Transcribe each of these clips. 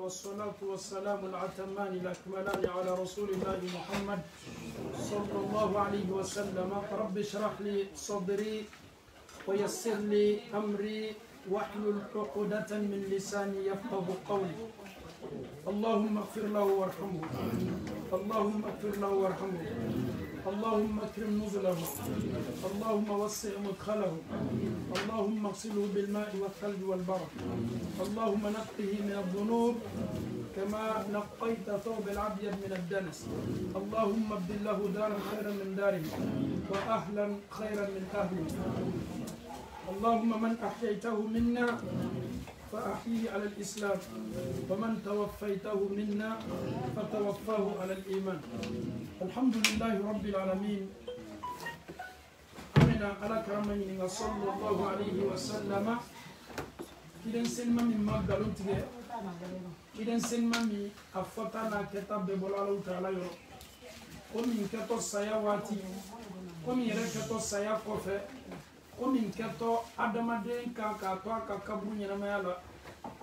والصلاة والسلام الأتمان الأكملان على رسول الله محمد صلى الله عليه وسلم. رب اشرح لي صدري ويسر لي أمري واحلل عقدة من لساني يفقه قولي. اللهم اغفر له وارحمه، اللهم اغفر له وارحمه، اللهم اكرم نزله، اللهم وسع مدخله، اللهم اغسله بالماء والثلج والبرد، اللهم نقه من الذنوب كما نقيت ثوب الابيض من الدنس، اللهم ابدل له دارا خيرا من داره واهلا خيرا من اهله. اللهم من احييته منا فأحيه على الإسلام، ومن توفيته منا فتوفاه على الإيمان. الحمد لله رب العالمين. أمنا على كرمين صلى الله عليه وسلم. إذن سلم من مقالون تجاه، إذن سلم من أفتنا كتاب بولالو تعالى يرو، ومن كتو سياواتي، ومن ركتو سياقوفه، komin keto adamaden ka toa ka kabru ɲɛnamaya la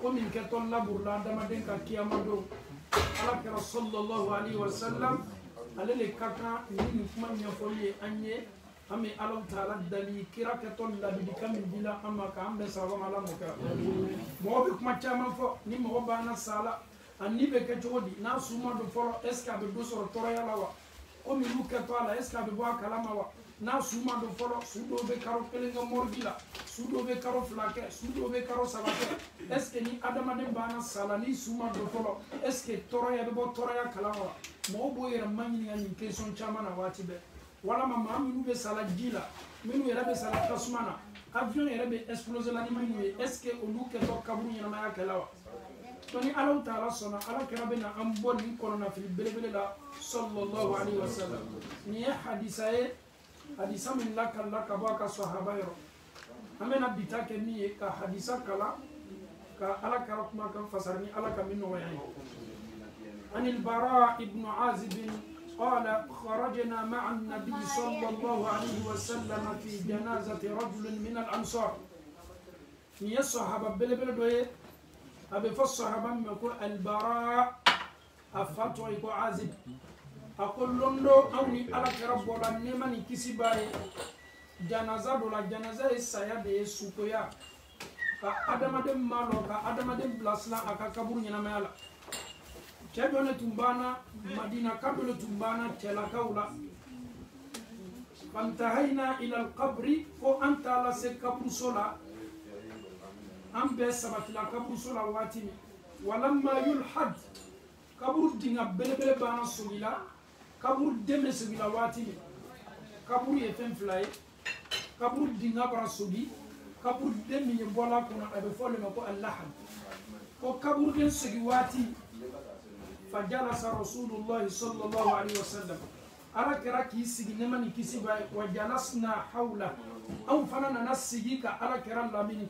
komin keto laburula adamaden ka kiyama don ala kɛra sallallahu alaihi wasallam ale le ka kan ni kuma ɲɛfɔli ye an ye an bɛ ala taala dali kira kɛtɔ ladilikan min dila an ma k'an bɛn sababa ala mɔ kɛra mɔgɔ bɛ kuma caman fɔ ni mɔgɔ banna sa la a ni bɛ kɛ cogo di n'a su ma don fɔlɔ est ce que a bɛ do sɔrɔ tɔɔrɔya la wa komi olu kɛtɔ a la est ce que a bɛ bɔ a kalama wa n'a suma do fɔlɔ su dɔw bɛ karo kelen kɛ morgi la su dɔw bɛ karo fila kɛ su dɔw bɛ karo saba kɛ est ce que ni adamaden banna sala ni suma do fɔlɔ est ce que tɔɔrɔya bɛ bɔ tɔɔrɔya kalama wa mɔgɔw b'o yɛrɛ maɲininka nin question caman na waati bɛɛ walama maa minnu bɛ sala ji la minnu yɛrɛ bɛ sala tasuma na avion yɛrɛ bɛ exploser la ni minnu ye est ce que olu kɛtɔ kaburu ɲɛnamaya kɛla wa donc ni ala taala sɔnna ala kɛra bɛ na an bɔ nin kɔnɔnafili belebele la sallallahu alaihi wasallam nin ye hadisa ye hadisa min lakala ka bɔ a ka sahaba yɔrɔ an bɛna bita kɛ min ye ka hadisa kala ka ala kɛra kuma kan fasara ni ala ka min nɔgɔya ye عن البراء بن عازب قال خرجنا مع النبي صلى الله عليه وسلم في جنازة رجل من الأنصار ني الصحابة بلبل دوي أبي فالصحابة يقول البراء أفتوى يقول عازب أقول لندو أوني على كرب ولا نماني كسباي جنازة ولا جنازة السيادة سوكويا كأدم أدم مالو كأدم أدم بلاسلا أكاكبر يناميالا كبيرة تنبانا مدينة كبيرة تنبانا تلاكولا فانتهينا إلى القبر وأنت على سكبر صلا أم بسبب الكبر صلا واتني ولما يلحد كبر الدنيا بلبل بانا سويلا kaburu deme sugila waati ni kaburu ye fɛn fila ye kaburu dinga bara sugi kaburu demi ye bɔla kɔnɔ a bɛ fɔ le ma ko alahad ko kaburu den sugi waati fajalasa rasulullahi sallallahu alaihi wasallam ala kɛra k'i sigi nema ni kisi ba ye wa jalasna hawla anw fana nana sigi ka ala kɛra lamini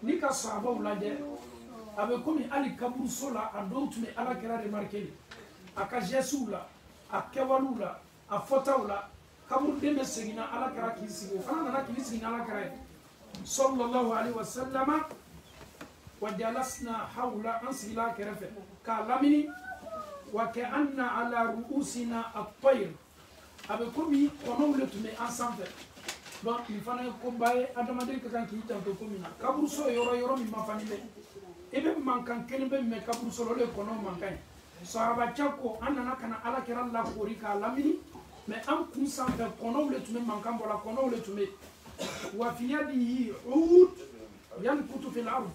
ni ka sahabaw lajɛ a bɛ komi hali kaburu so la a dɔw tun bɛ ala kɛra remarquer a ka geste la a kɛwalew la a fɔtaw la kaburu den bɛ segin ala kɛra k'i sigi o fana nana k'i sigi ala kɛra ye sallallahu alaihi wasallam wa jalasna hawla an sigila a kɛrɛfɛ k'a lamini wa ka'anna ala ru'usina at-tayr a bɛ komi kɔnɔw le tun bɛ an sanfɛ donc nin fana ye koba ye adamaden ka kan k'i janto ko min na kaburu so yɔrɔ min ma fani bɛ i bɛ mankan kelen bɛ mɛn kaburu so la o de ye kɔnɔw mankan ye sahaba ko an nana kana ala kɛra lakori k'a lamini mais an kun sanfɛ kɔnɔw le tun bɛ mankan bɔ la kɔnɔw le tun bɛ wa fi yadihi ud yankutu fil ard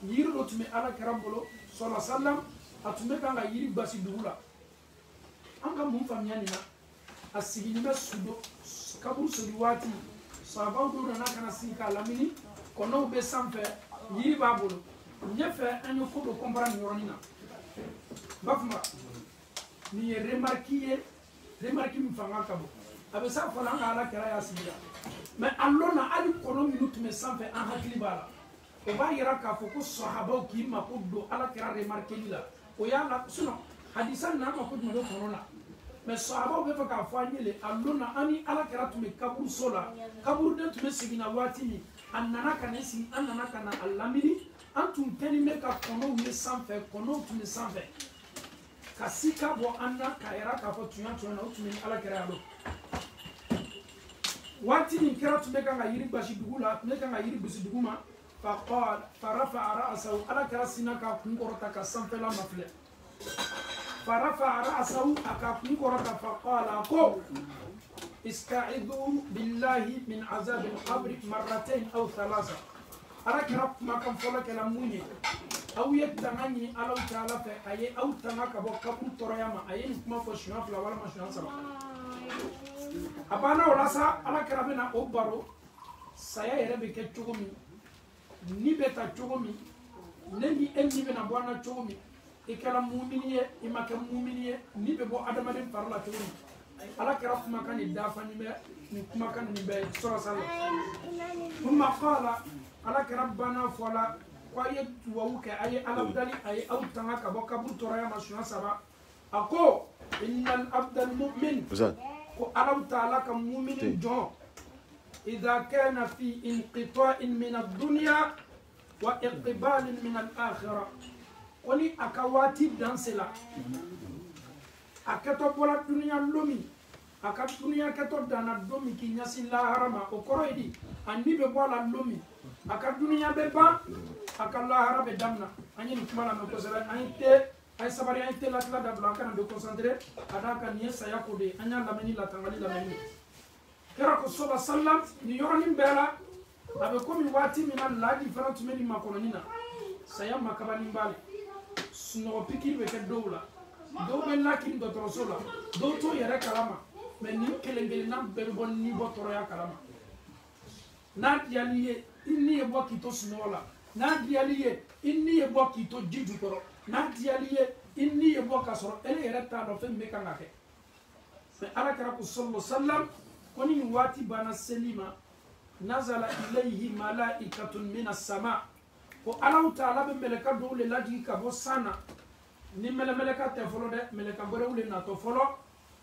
yiri dɔ tun bɛ ala kɛra bolo sallallahu alaihi wasallam a tun bɛ kan ka yiri basi dugu la an ka mun faamuya nin na a sigini bɛ sudo kaburu sigi waati sahabaw dɔw nana kana sigi k'a lamini kɔnɔw bɛ sanfɛ yiri b'a bolo ɲɛfɛ an ye ko dɔ kɔnpara nin yɔrɔnin na bafuma ni ye remarque min fanga ka bon a bɛ sa fɔla an ka ala kɛra y'a sigira mais a lɔnna hali kɔnɔ minnu tun bɛ sanfɛ an hakili b'a la o b'a yira k'a fɔ ko sahabaw k'i mako don ala kɛra remarqueli la o y'a la sinon hadisa n'a mako tun bɛ kɔnɔ la mais sahabaw bɛ fɛ k'a fɔ an ye le a lɔnna an ni ala kɛra tun bɛ kaburu so la kaburu den tun bɛ segin na waati min a nana ka na sigi an nana ka na a lamini antum tenime ka kono ye sanfɛ kono tun sanfɛ ka sika bɔ an na ka yɛrɛ k'a fɔ tunya na o tun bɛ ala kɛra yalo waati min kɛra tun bɛ kan ka yiri basi dugu la tun bɛ kan ka yiri bisi dugu ma farafa ra'sahu ala kɛra sina ka kun kɔrɔta ka sanfɛla mafilɛ farafa ra'sahu a ka kun kɔrɔta faqala ko استعذوا بالله من عذاب القبر مرتين أو ثلاثة أراك ما كان فلك لموني أو يتمني على تعالى أي أو تناك بقبر تريما أي ما فشنا فلا ولا ما شنا سبا أبانا ولا سا على كرابنا أوبارو saya yɛrɛ bɛ kɛ cogo min ni bɛ ta cogo min ne ni e ni bɛna bɔ an na cogo min i kɛra mumini ye i ma kɛ mumini ye ni bɛ bɔ adamaden fari la cogo min ala kɛra kumakan ni dafa ni bɛ ni kumakan ni bɛ sɔrɔ sa la tuma qala ala kɛra bana fɔ la ko a ye duwawu kɛ a ye ala dali a ye aw tanga ka bɔ kaburu tɔɔrɔya ma siɲɛ saba a ko innal abdal mu'min ko ala ta'ala ka mumini jɔn إذا كان في انقطاع من الدنيا وإقبال من الآخرة وني أكواتي دانسلا أكتب ولا الدنيا لومي أكتب الدنيا كتب دانا دومي كي نسي الله هرما وكرويدي أني ببوالا لومي أكتب الدنيا ببا أكتب الله هرما دامنا أني نكمالا مكوزلا أني تي أي سباري أني تي لاتلا دابلا كان دو كونسانتري أداكا نيسا يكودي أني لامني لاتنغالي لامني kera ko soba sallam ni yoroni bela abe komi wati mina laji fana tumeni makononina saya makabani mbali suno pikiri be ke dowla do be lakin do torosola do to yere kalama men ni kelengeli nam be bon ni botoro ya kalama na dialiye inni e boki to sunola na dialiye inni e boki to jiju toro na dialiye inni e boka soro ele yere ta do fe me kangake se ala kera ko sallallahu sallam koni wati bana selima nazala ilayhi malaikatun minas sama ko Allah ta'ala be meleka dole laji ka bo sana ni meleka te folo de meleka gore ule na to folo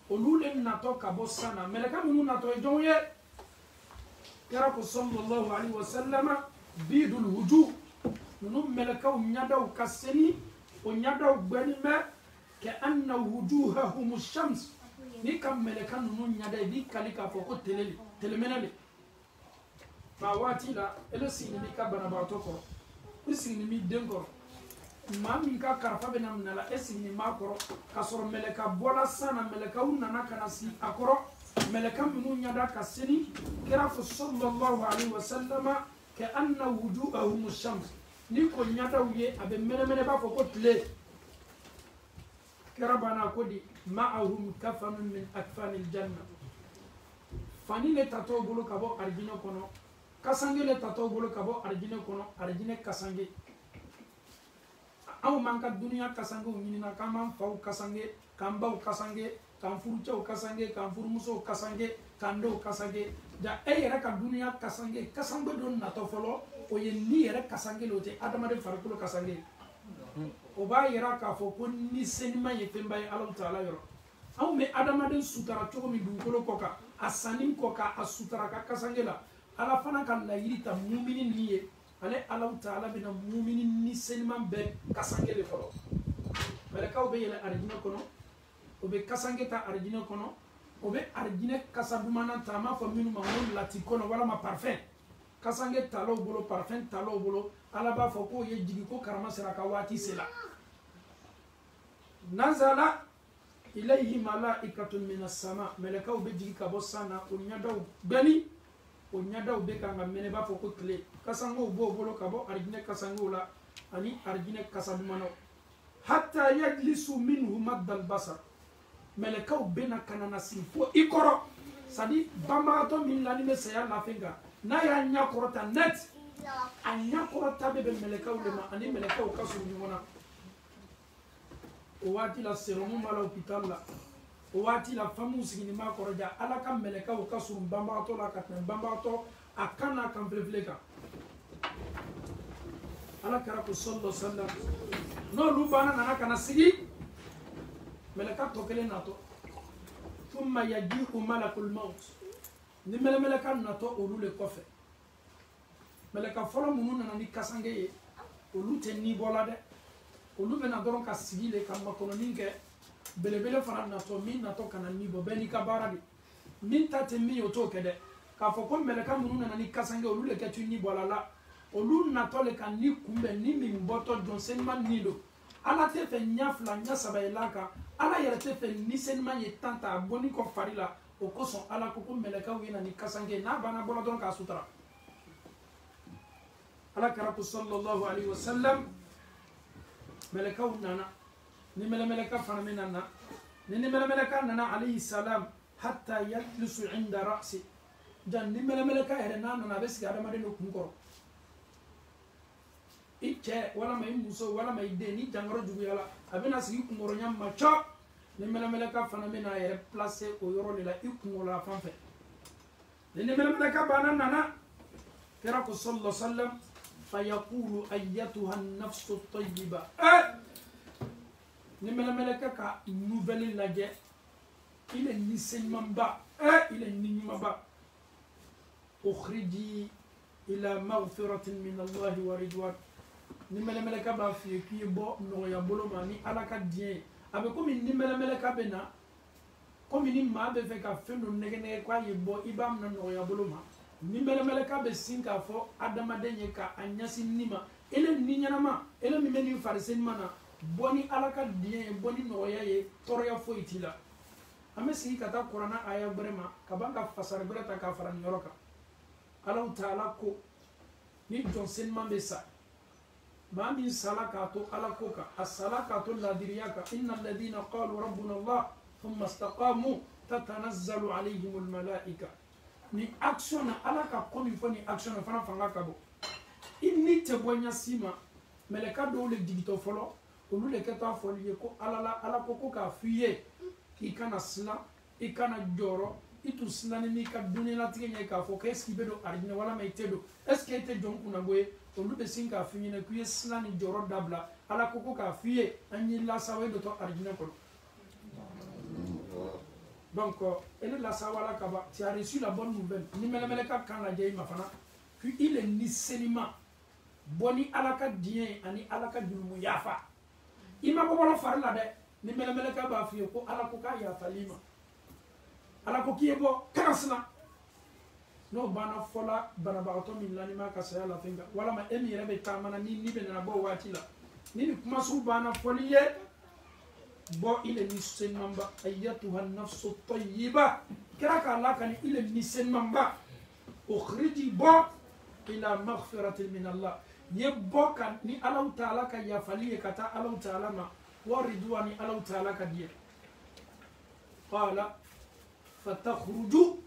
olule na to ka bo sana meleka mu na to jonye kara ko sallallahu alaihi wasallam bidul wujuh nunu meleka o nyada o kaseni o nyada o gbenime ka anna wujuhahum ash-shams ni kam meleka nunu nyada bi kalika fo ko telemenale ma wati la ele sini mi ka banaba to ko sini mi dengo ma min ka karfa be nam nala esini ma koro ka soro meleka bola sana meleka unana kana si akoro meleka minu nyada ka sini kira fo sallallahu alaihi wasallam ka anna wujuhahum ash-shams ni ko nyada wiye abe mele ba fo ko tle kira bana ko di ma'ahum kafanun min akfanil janna fani le tato bolo kabo arjina kono kasange le tato bolo kabo arjina kono arjina kasange aw manka dunia kasange unina kama fau kasange kamba kasange kanfurucho kasange kanfurumuso kasange kando kasange ja eyere ka dunia kasange kasange don nato folo o ye ni yere kasange lote adama de farkulo kasange o ba yera ka fo ko ni senima ye femba ye Allah Taala yoro aw me adama den sutara cogo mi dugukolo koka asanin koka asutara ka kasangela ala fana ka layiri ta mumini ni ye ale Allah Taala bina mumini ni senima be kasangele folo malakaw be yele arjina kono o be kasangeta arjina kono o be arjina kasabumana tama fo minu ma won lati kono wala ma parfum kasange talo bolo parfum talo bolo ala ba fo ko ye jigi ko karama sera ka wati sela nazala ilayhi malaikatun minas sama melekaw be jigi ka bo sana o nyadaw bani o nyadaw be ka ngamene ba fo ko tle kasango bo bolo ka bo arjine kasango la ani arjine kasabumano hatta yajlisu minhu maddal basar melekaw be na kanana sifo ikoro sadi bambato min la ni me saya la fenga na ya nyakorota net anyakorota be melekaw le ma ani melekaw kasu ni wona o wati la serumu mala hospital la o wati la famu sigini ma koroja ala kam melekaw kasu bambato la katna bambato akana kam flefleka ala kara ko sallallahu sallam no lubana nana kana sigi meleka to kele nato thumma yaji'u malakul maut ni meleka nato olule kofe meleka folo munu nana ni kasange ye olu te ni bola de olu bena doron ka sigile ka makononin ke belebele fana nato min nato kana ni bo beni ka bara di min ta te mi oto ke de ka fo ko meleka munu na ni kasange olu le ke tu ni bola la olu nato le kan ni kumbe ni mi mboto jonsen man ni do ala te fe nyafla nya saba elaka ala yere te fe ni sen man ye tanta boni ko farila o ko son ala ko meleka wi na ni kasange na bana bola don ka sutra ala karatu sallallahu alaihi wasallam meleka nana ni meleka fana minana ni meleka nana alayhi salam hatta yajlisu inda ra'si dan ni meleka ere nana be siga adama de no kunkoro ike wala mai muso wala mai de ni jangoro jugu yala abena sigi kunkoro nyam macho ni meleka fana mina ere placer o yoro le la ikungola fanfe ni meleka bana nana kira ko sallallahu alaihi wasallam فيقول أيتها النفس الطيبة نملا ملكا كا نوفل لاجي إلى نيسن مبا إلى نيني مبا أخرجي إلى مغفرة من الله ورضوان نملا ملكا با في كي بو نويا بولو ماني على كدين أبي كومي نملا ملكا بنا كومي نما بفكا فنو نغني كوا يبو إبام نويا بولو ما ni meleka be sinka fo adama denye ka anyasi nima ele ni nyanama ele mi meni farisen mana boni alaka die boni noya ye toroya fo itila amesi kata qur'ana aya brema kabanga fasar breta ka faran yoroka allah taala ko ni jonsen mambe sa mami salaka to alako ka as-salaka to ladiriyaka innal ladina qalu rabbuna allah thumma istaqamu tatanazzalu alayhimul malaika ni action ala ka komi foni action fana fanga kabo inni te bonya sima meleka do le digito folo olu le keta foli ko ala ko ka fuye ki kana sla i kana joro itu sla ni ka dunela tigenya ka fo ke eski bedo arjina wala mai tedo eske te jonku na boye olu be sinka fuye ne kuye sla ni joro dabla ala ko ka fuye anyi la sawe do to arjina ko. Donc, elle la sawala kaba, tu as reçu la bonne nouvelle. Ni meleka kan la jey mafana. Puis il est ni selima. Boni alaka dien ani alaka dulmu yafa. Ima bobola farla de ni meleka ba fiyo ko alako ka yafa lima. Alako kiebo kansla. No bana fola bana ba auto min lanima ka saya la finga. Wala ma emi rebe tamana ni be na bo watila. Ni kuma su bana foliye bo ile ni sen mamba ayyatuha an-nafsu at-tayyiba kiraka Allah kan ile ni sen mamba ukhriji bo ila maghfiratin min Allah ye bo kan ni Allah ta'ala ka ya faliye kata Allah ta'ala ma waridwani Allah ta'ala ka die qala fatakhruju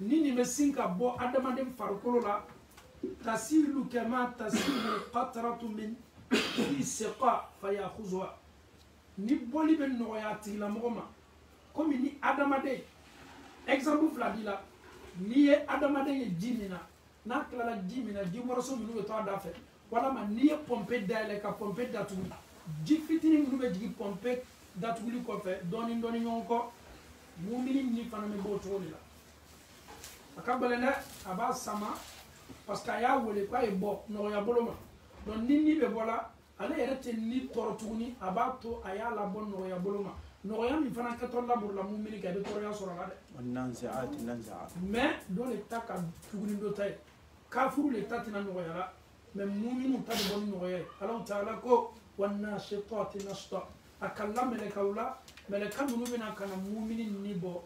nini mesinka bo adama dem farkolo la tasilu kama tasilu qatratu min fi siqa fayakhuzwa ni boli be noya ti la moma comme ni adamade exemple fladila ni adamade ye jimina na kala jimina jimoro so minu to adafe wala ma ni pompe dale ka pompe datu jifitini minu be jigi pompe datu li ko fe doni nyonko mumini ni fana me bo to la akabale na aba sama parce que ya wole kwa e bo no ya boloma don ni be bola ale yere te ni torotuni abato ayala bon no ya boloma no ya mi fana ka to labur la mumini ka de to ya soro la de nanzaat mais do le taka tuguni do tay kafuru le tatina no ya la mais muminu ta de bon no ya Allah taala ko wan nashitati nashta akalla melekaula meleka mumina kana mumini ni bo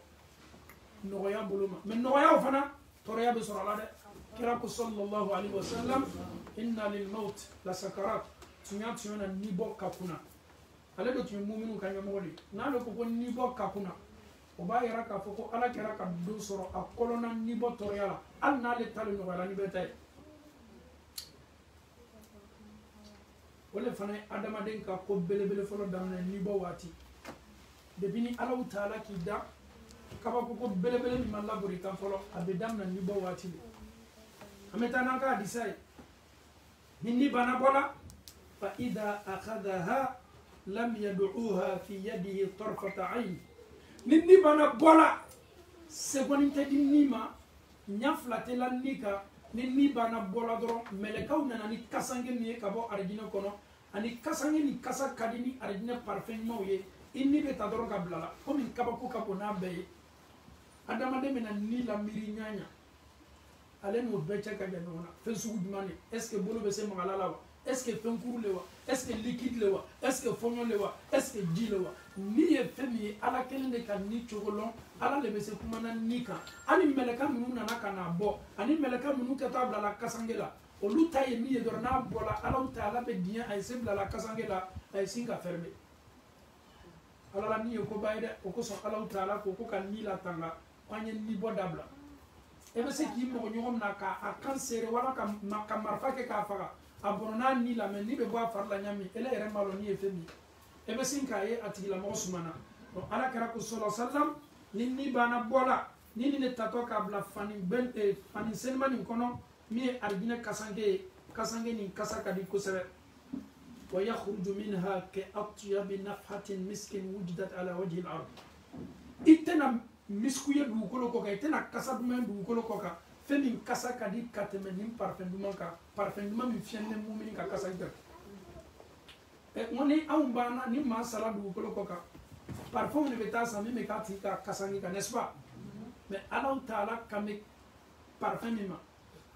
no ya boloma mais no ya fana to ya be soro la de kira ko sallallahu alaihi wasallam inna lil maut la sakarat tunyana nibo kakuna ale do tun muminu kan yamoli na lo ko nibo kakuna o ba yara ka foko ala kera ka do soro a kolona nibo to yala al na le talu no wala ni betay wala fana adama den ka ko bele folo damna nibo wati de bini ala taala ki da kaba ko bele mi malla buri kan folo abe damna nibo wati ametana ka disay ni bana bola فإذا أخذها لم يدعوها في يده طرفة عين نني بنا بولا سيكون انت دي نيما نفلت لنيكا ni bana bola doro melekaw nana ni kasange ni kabo arjina kono ani kasange ni kasa kadini arjina parfum mawye inni be ta doro kablala comme kabako kabona be adama de mena ni la miri nyanya ale mo becha ka janona fe sugu dumane est ce que bolo be se magalala wa est ce que fenkuru lewa est ce que liquide lewa est ce que fonyo lewa est ce que di lewa ni e femi ala kelende kan ni chogolon ala le be se kumana nika ani meleka munu nana kana bo ani meleka munu ka tabla la kasangela o luta ye mi e dorna bola ala taala be dia ay se bla la kasangela ay singa ferme ala la ni ko bayde o ko so ala taala ko ko kan ni la tanga kwanye ni bo dabla ebe se ki mo nyom na ka a cancer wala ka marfa ke ka faga abona ni la men ni be bo farla nyami ele ere malo ni efemi ebe sin ka ye atila mo sumana donc ala kara ko sallallahu alaihi wasallam ni bana bola ni ne tato ka bla fani ben e fani selmani kono mi argina kasange ni kasaka di ko sere wa yakhruju minha ka atyab nafhatin miskin wujidat ala wajhi al-ard itena miskuye dugukolo koka itena kasa dumen dugukolo koka femi kasa kadi kateme nim parfum duman mi fienne mumini ka kasa iter e ngoni awun bana ni ma sala dugukolo koka parfum ne beta sa mi me kati ka kasangi ka n'est-ce pas mais Allah taala kame parfum mi ma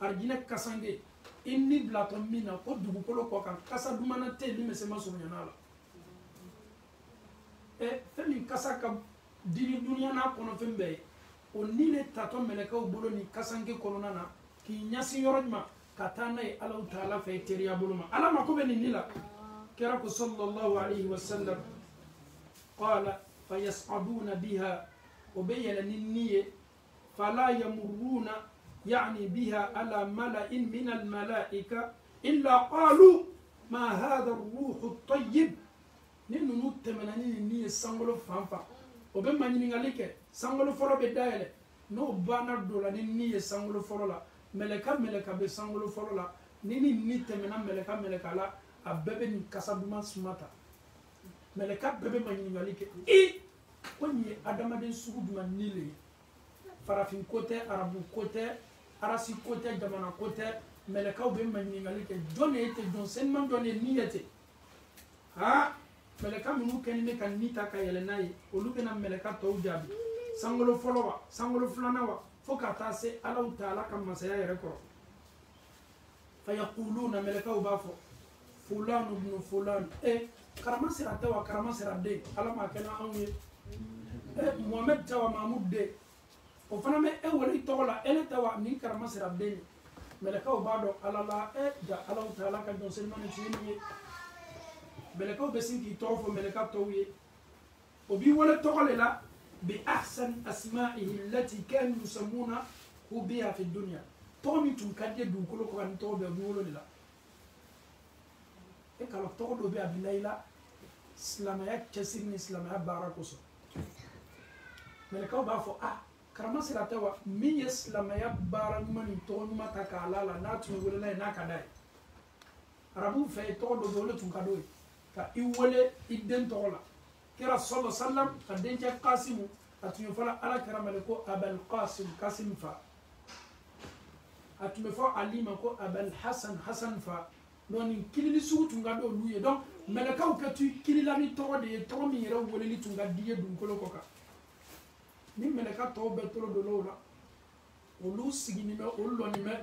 argina kasange inni blato mina ko dugukolo koka kasa dumana te ni me se ma sunyana la e femi kasa ka dini dunia na kono fembe o ni le tato meleka o bolo ni kasange kono na ki nyasi yorojma katana e Allah taala fe teriya bolo ma ala ma ko be ni nila kera ko sallallahu alayhi wa sallam qala fayas'aduna biha o be yela ni niye fala yamuruna يعني بها على ملأ من الملائكة إلا قالوا ما هذا الروح الطيب نحن نتمنى ني سانغلو فانفا وبما نينغاليك سانغلو فورو بدايله نو بانا دولا ني سانغلو فورو لا ملكا be sangolo foro la nini nitemena meleka la abebe ni kasabuma sumata meleka bebe manyingalike i konyi adama den sugu duma nile farafin côté arabu côté arasi côté jamana côté meleka be manyingalike donne ete don senman donne niyete ha meleka munu kenine kan nita ka yelenai olubena meleka to jabi sangolo foro wa sangolo flana wa فكاتا سي الله تعالى كما سيا يركو فيقولون ملكه بافو فلان ابن فلان كرما سيراتا وكرما سيرادي على ما كان انوي محمد توا محمود دي وفنا مي ولي تولا ال توا ني كرما سيرادي ملكه بادو على لا جا الله تعالى كان سلمان تشيني ملكه بسين كي توفو ملكه توي وبي ولا تولا بأحسن أسمائه التي كانوا يسمونها بها في الدنيا تومي تنكدي دوكلو كان توبه بيقولوا لا قالوا تقولوا بها بالليلة اسلاميات كثير من اسلاميات باراكوسو ملكاو بافو كرما سيراتوا مي اسلاميات بارا من تو ما تكالا لا ناتو ولا ناكداي ربو في تقولوا بيقولوا تنكدوي كا يولي يدن تولا كرا صلى الله عليه وسلم قدين جاء قاسم أتمفلا على كرام لكو أبا القاسم قاسم فا أتمفلا علي مكو أبا الحسن حسن فا دون كل سوء تنقدو لويه دون ملكاو كتو كل لامي تورا دي تورا ميرا ولي تنقد دي دون كلو كوكا ني ملكا تو بتولو دولولا ولو سيغني ما اولو ني ما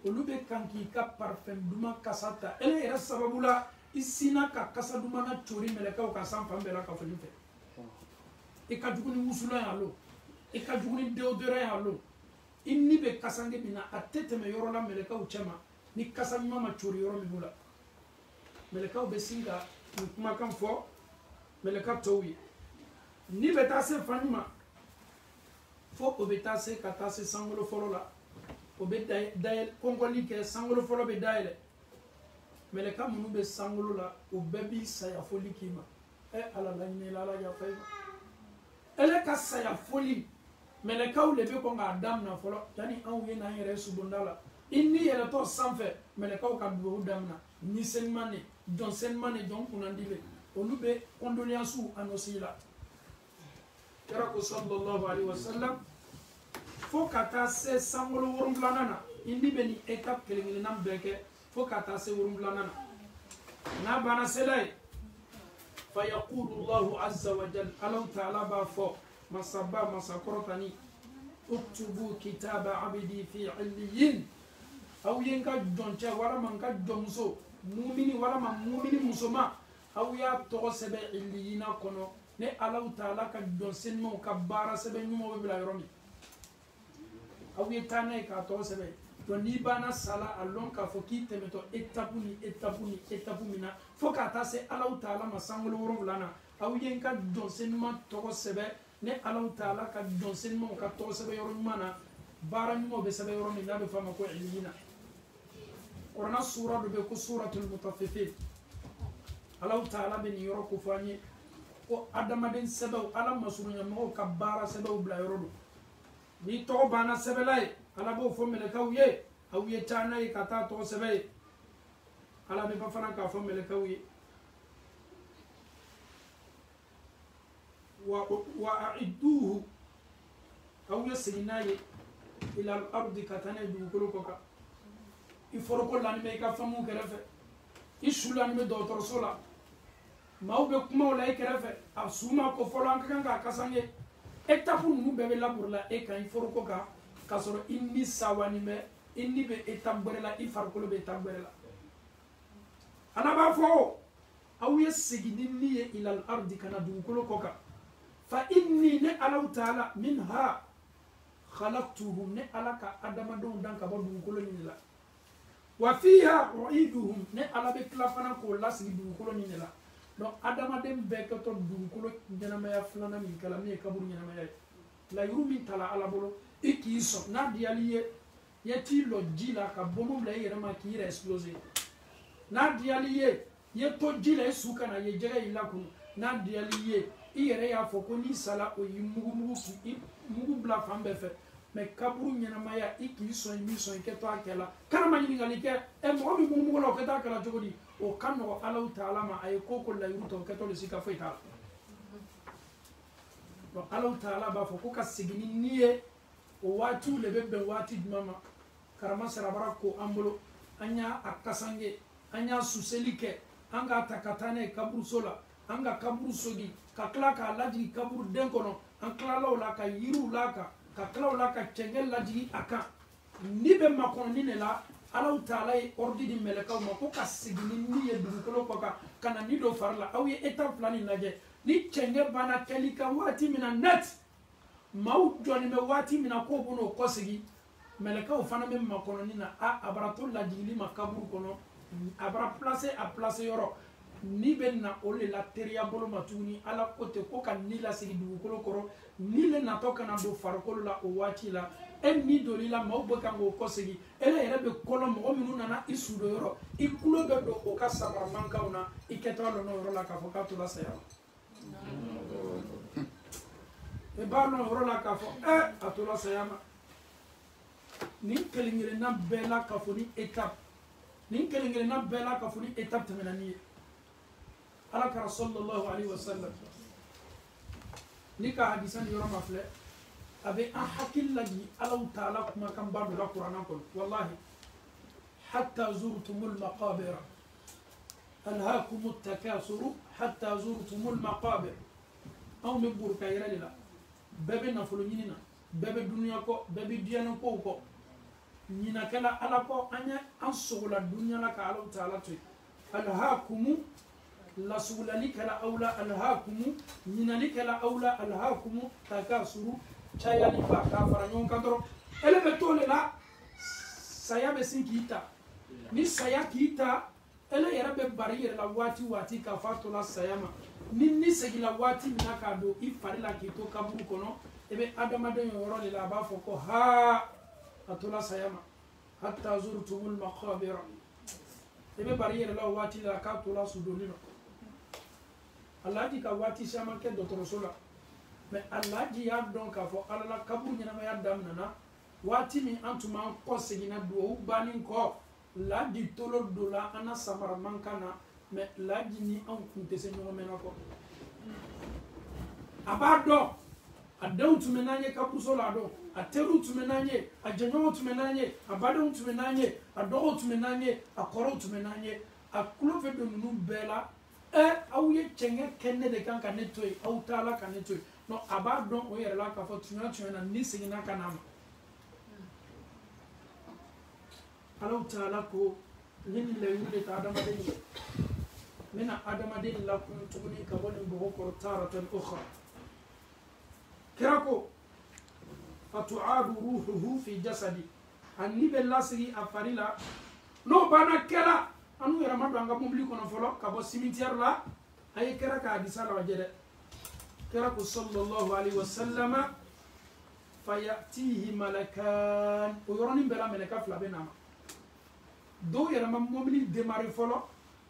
ولو بي كانكي كا بارفم دوما كاساتا الي را سببولا isina ka kasa dumana chori meleka o ka san fambela ka foli fe e ka juguni musula ya lo e ka juguni deodora ya lo inni be kasange bina atete me yoro la meleka o chema ni kasa mama chori yoro mi bula meleka o be singa ni kuma kan fo meleka towi ni beta se fanima fo o beta se kata se sangolo folola o be dai kongoli ke sangolo folo be daile meleka munu be sangolo la o bebi saya foli kima ala la ni la ya fayma ele ka saya foli meleka o lebe ko nga adam na folo yani an we na yere subundala inni yele to sanfe meleka o ka do damna ni senmane don kunandile o lube condoléance anosila kera ko sallallahu alaihi wasallam fo kata se sangolo worum planana indi beni étape kelengele nam beke fo kata se wurumblana na bana selay fa yaqulu Allah azza wa jalla Allah ta'ala ba fo masabba masakorotani uktubu kitaba abdi fi illiyin aw yenka jonche wala manka jomso mumini wala ma mumini musoma aw ya to sebe illiyina kono ne Allah ta'ala ka jonsen mo ka bara sebe nyumo be bila yoromi aw yetane ka to sebe to ni bana sala alon ka fo ki temeto etapu mina fo ka ta se Allah ta'ala masangolo woro lana aw yenka jonsen ma to sebe ne Allah ta'ala ka jonsen mo ka to sebe yoro mana bara nyumo be sebe yoro mi nabe fama ko illiyina Qur'an sura do be ko suratul mutaffifin Allah ta'ala be ni yoro ko fani ko adama den sebe ala masurunya mo ka bara sebe bla yoro do ni to bana sebe lay ala bo fo mele kawye awye tana e kata to sebe ala be fana ka fo mele kawye wa a'idduhu awye sinaye ila al-ardi katana du kolokoka iforo ko lani me ka famu kerefe isulani me docteur sola mawbe kuma wala kerefe asuma ko folo an kan ka kasange étape nu bebe la pour la e kan iforo ko ka kasoro inni sawani me inni be étape berela ifar ko be étape berela ana ba fo awye sigini niye ila al-ardi kana du kolokoka fa inni ne Allah ta'ala minha khalaqtuhum ne alaka adama don dan ka bodu koloni la wa fiha uiduhum ne alabe klafana ko lasi du koloni la donc adama dem be ko to du koloni janama ya flana min kala mi kaburu janama ya la yurumi tala ala bolo ikiso na dialiye yeti lo jila ka bomo la yere ma ki re exploser na dialiye yeto jila suka na ye jega ila kun na dialiye iyere ya fo ko ni sala o yimugu ki mugu bla fambe fe me kaburu nyana maya iki so mi so ke to akela kana ma nyini ngali ke e mo mi mugu lo ke ta kala jogodi o kanno Allah ta'ala ma ay ko ko la yuto ke to le sika foi ta do Allah ta'ala ba fo ko ka sigini niye o watu le bebbe wati mama karama sarabara ko ambulo anya akasange anya suselike anga takatane kaburu sola anga kaburu sogi kakla ka laji kaburu den kono an klalo la ka yiru la ka klalo la ka chengel laji aka ni be makon ni ne la Allah ta'ala e ordi di meleka ma ko ka sigini ni e du ko ka kana ni do farla aw ye étape plani naje ni chenge bana kelika wati mina net maw joni me wati mina ko bono ko sigi meleka o fana be makon ni na abarato laji li makaburu kono abara placer a placer yoro ni ben na ole la teria bolo matuni ala kote ko kan ni la sigi du kolo koro ni le na to kana do farkolo la o wati la en ni do la ma obo kan go ko sigi ele yere be kolo mo minu nana isu do yoro ikulo be do o ka sabra manka una iketo lo no yoro la ka fo ka to la saya e ba no yoro la ka fo atola saya ma ni kelingire na bela ka fo ni étape ni kelingire na bela ka fo ni étape temenani alaka sallallahu alaihi wasallam nika hadisan yoro mafle abe an hakil lagi Allah ta'ala kuma kan ba do Qur'an ko wallahi hatta zurtumul maqabir alhaakum at-takasur hatta zurtumul maqabir aw min burka yiralila bebe na fulu nyina bebe dunya ko bebe diana ko nyina kala ala ko anya an sugula dunya la ka Allah ta'ala to alhaakum la sulani kala aula alhaakum nyinani kala aula alhaakum takasuru chayali ba ka faranyon kadro ele betole la saya be sinkita ni saya kita ele yara be barriere la wati ka fatola sayama ni segila wati minaka do ifari la kito kaburu kono ebe adama de yoro la ba foko ha atola sayama hatta zurtumul maqabir ebe barriere la wati la ka tola sudolino Allah di ka wati sama ke docteur sola mais Allah di ya donc afo Allah kaburu nyana ma ya damnana wati mi antuma ko segina do banin ko la di tolo dola ana samara mankana mais la di ni an kunte se no menako abado adaw tumenanye kaburu sola do ateru tumenanye ajanyo tumenanye abado tumenanye adogo tumenanye akoro tumenanye akulofe do nunu bela awuye chenge kenne de kan kanetoy aw tala kanetoy no abado o yere la ka fo tumena ni singina kanama alaw tala ko nin le yude ta adama de mena adama de la kun tuguni ka woni bo ko taratan ukhra kirako fatu'adu ruhuhu fi jasadi anni bella sigi afarila no bana kera anu yara madu anga mobili kono folo ka bo cimetière la ay kera ka hadisa la wajede kirako sallallahu alaihi wasallama fayatihi malakan o yoroni bela meleka fla benama do yara mobili démarrer folo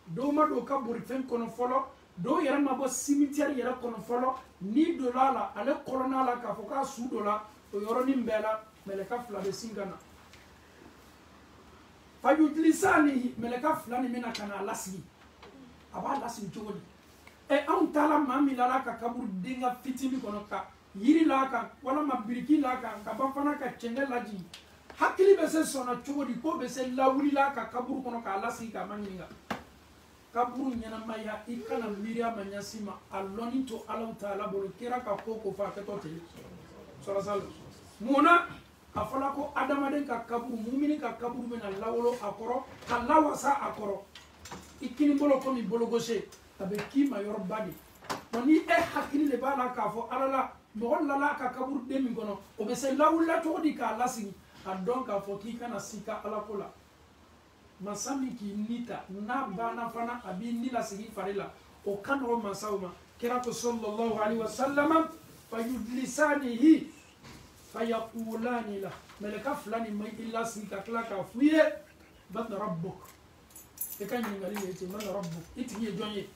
do ma do ka buri fen kono folo do yara ma bo cimetière yara kono folo ni do la ale kolona la ka foka su do la o yoroni mbela meleka fla be singana fayudlisani meleka fla ni mena kana lasgi aba lasgi jogoni an tala mami la ka kabur dinga fitimi kono ka yiri la ka wala mabiriki la ka bafana ka chenge laji hakili be se sona jogodi ko be se lawuli la ka kabur kono ka lasgi ka maninga kaburu nyana maya ikana miria manyasima aloni to Allah taala bolo kira ka koko fa ka tote sala mona afala ko adama den ka kaburu mumini ka kaburu mena lawolo akoro kalawa sa akoro ikini bolo ko mi bolo goshe abe kima yorbadi moni hakili le bala ka fo alala mo la ka kaburu de mi gono o be se lawula to di ka lasini adon ka fo ki kana sika ala kola masami ki nita na bana fana abi nila sigi farila o kano masawma kirako sallallahu alaihi wasallam fayudlisanihi fayaqulani la malaka fulani mai illa sika klaka fuye ban rabbuk e kan ngali yete man rabbuk itiye jonye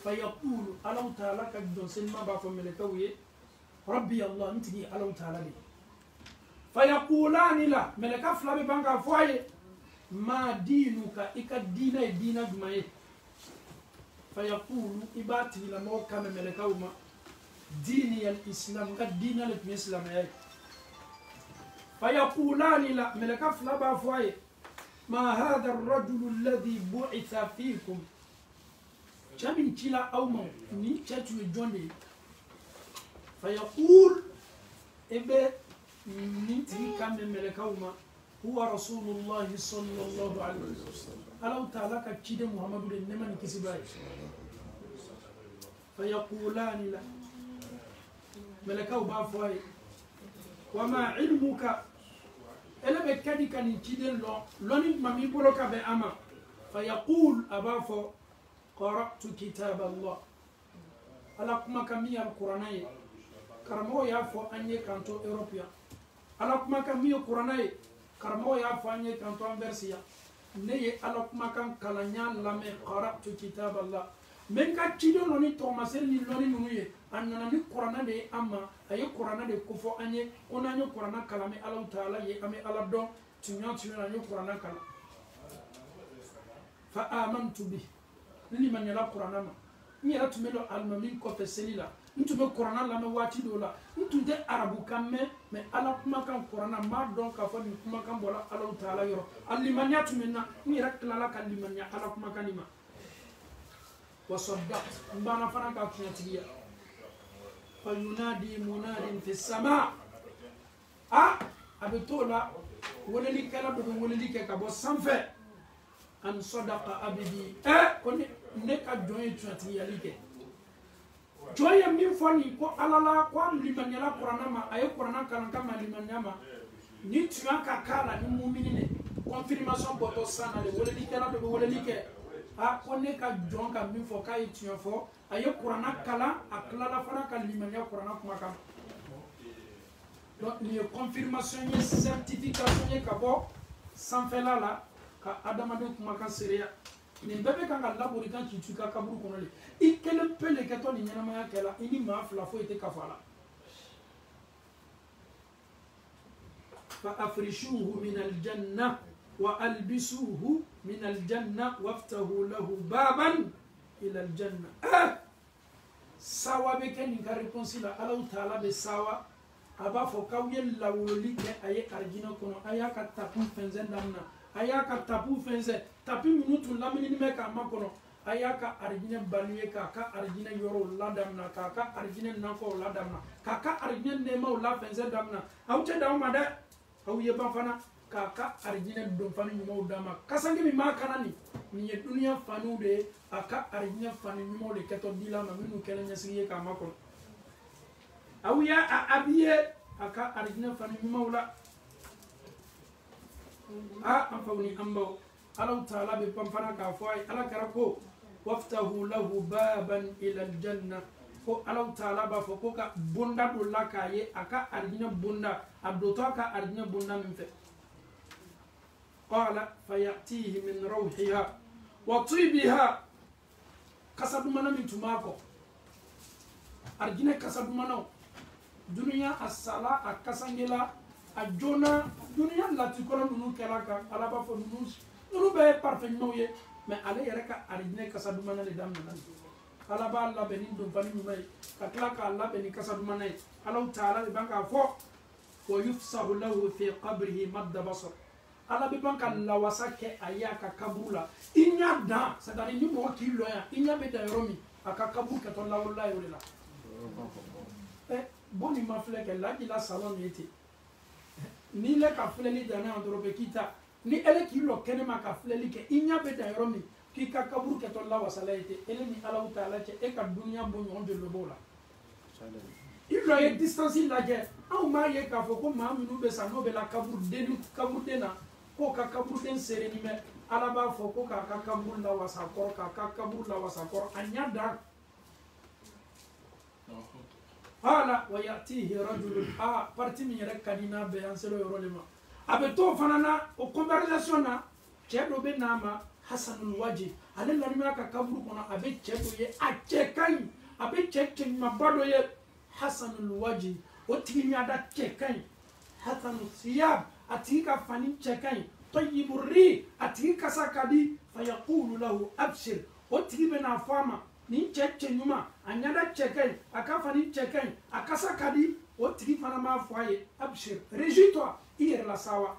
fayaqulu alau ta'ala ka don sen ma ba fo malaka wiye rabbi allah ntigi alau ta'ala ni fayaqulani la malaka fulani banga fuye ma dinuka ika dina e dina dumaye fayaqulu ibati la mo kama meleka uma dini al islam ka dina al islam ay fayaqulani la meleka flaba foye ma hadha ar-rajul alladhi bu'itha fikum chamin chila awma ni chatu jonde fayaqul ebe ni ti kama meleka uma هو رسول الله صلى الله عليه وسلم ألو تعالى كتشيد محمد بن نمان كسباي فيقولان له ملكه بافواي وما علمك إلا بكدي كان يتشيد لون مامي بولوكا بأما فيقول أبافو قرأت كتاب الله ألا كما كمية القرآن كرمو يافو أني كانتو أوروبيا ألا كما كمية القرآن karamo ya fanye kanto anversia neye alokuma kan kalanya lame qara'tu kitab Allah men ka tido noni to masel ni loni nuye annana ni qur'ana de amma ay qur'ana de kufo anye onanyo qur'ana kalame Allah taala ye ame Allah do tunyo ni qur'ana kala fa amantu bi liman yala qur'ana ma ni ratumelo almamin ko feselila ntume qur'ana lame wati do la ntunde arabu kamme me ala kuma kan qur'ana ma don ka fo ni kuma kan bola Allah taala yoro alimanya tumena ni raklala kalimanya ala kuma kanima wa saddaqt mbana fana ka kiyatiya fa yunadi munadin fi sama abitola wala likala do wala likaka bo sanfe an sadaqa abidi koni ne ka joye tuatiya like joye min foni ko alala ko limanya la qur'ana ma ay qur'ana kan kama limanya ma ni tuan ka kala ni mu'mini ne confirmation boto sana le wala likala do wala like ko ne ka jon ka min fo kay tuan fo ay qur'ana kala akla la fana kan limanya qur'ana kuma kam donc ni confirmation ni certification ni ka bo sans faire là ka adama de kuma kan seria ni bebe kan ka labori kan ki tuka kaburu kono le ikele pele ke to ni nyana ma kala ini ma fla fo ite ka fala fa afrishuhu min aljanna wa albisuhu min aljanna waftahu lahu baban ila aljanna sawa be ken ka réponse la Allah taala be sawa aba fo kawye lawoli ke aye arjina kono aya ka tapu fenze damna aya ka tapu fenze tapi minutu lamini me ka makono aya ka arjina baliye ka arjina yoro la damna ka arjina nako la damna ka arjina nema la fenze damna awte dawma da awye ba fana ka arjina don fani nyumo dama kasange mi makana ni ye dunia fanu de aka arjina fani nyumo le keto dila ma minu kele nyasiye ka makono awya abiye aka arjina fani nyumo la amfawni ambo Allah taala be pampana ka foy ala karako waftahu lahu baban ila aljanna ko Allah taala ba foko ka bunda do lakaye aka arjina bunda abdoto aka arjina bunda min fe qala fayatihi min rawhiha wa tibiha kasadumana min tumako arjina kasadumana dunya as-sala akasangela ajona dunia lati kono nunu kala ka ala ba fo nunu be parfaitement ye mais ala yere ka arjine kasadumana le dam nan ala ba alla benin do bani mai ka kala ka alla benin kasadumana ala taala be banka fo wa yufsahu lahu fi qabrihi mad basar ala be banka la wasake ayaka kabula inya da sadari ni mo ki loya inya be da romi aka kabu ka to la wallahi wala boni mafleke la di la salon yeti ni le ka fleli dana androbe kita ni ele ki lo kene ma ka fleli ke inya be da romi ki ka kaburu ke to la wasalaite ele ni ala taala che e ka dunya bo nyon de lo bola il lo ye distance la je au ma ye ka fo ko ma minu be sa no be la kaburu dena ko ka kaburu den sere ni me ala ba fo ko ka kaburu la wasakor ka kaburu la wasakor anya da hala wa yatihi rajulun parti mi yere kadina be anselo yorolema abeto fanana o conversation na chedo be nama hasanul waji ale lanima ka kaburu kono abe chedo ye achekai abe cheche mabado ye hasanul waji o tinya da chekai hasanul siyab atika fani chekai tayyibur ri atika sakadi fayaqulu lahu abshir o tibe na fama ni cheche nyuma anyada chekai akafani chekai akasa kadi o tigi fana ma foye abshir réjouis-toi hier la sawa